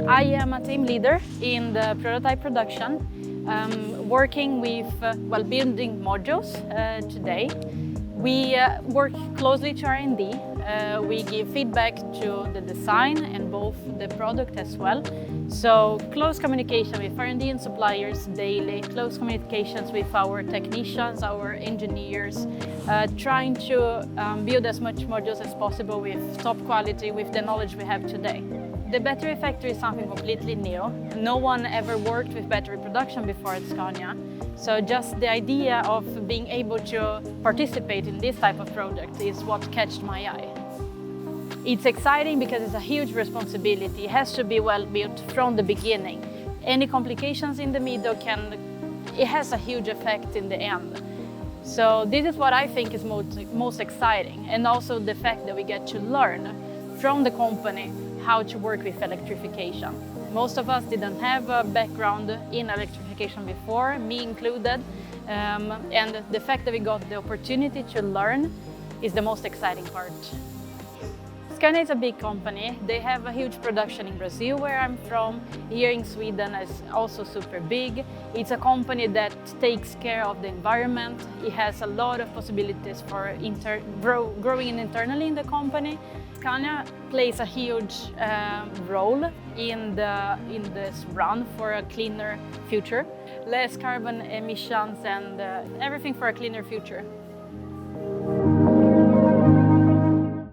I am a team leader in the prototype production, working with building modules today. We work closely to R&D. We give feedback to the design and both the product as well. So close communication with R&D and suppliers daily, close communications with our technicians, our engineers, trying to build as much modules as possible with top quality, with the knowledge we have today. The battery factory is something completely new. No one ever worked with battery production before at Scania. So just the idea of being able to participate in this type of project is what catched my eye. It's exciting because it's a huge responsibility. It has to be well built from the beginning. Any complications in the middle it has a huge effect in the end. So this is what I think is most exciting, and also the fact that we get to learn from the company how to work with electrification. Most of us didn't have a background in electrification before, me included, and the fact that we got the opportunity to learn is the most exciting part. Scania is a big company. They have a huge production in Brazil, where I'm from. Here in Sweden is also super big. It's a company that takes care of the environment. It has a lot of possibilities for growing internally in the company. Scania plays a huge role in this run for a cleaner future. Less carbon emissions and everything for a cleaner future.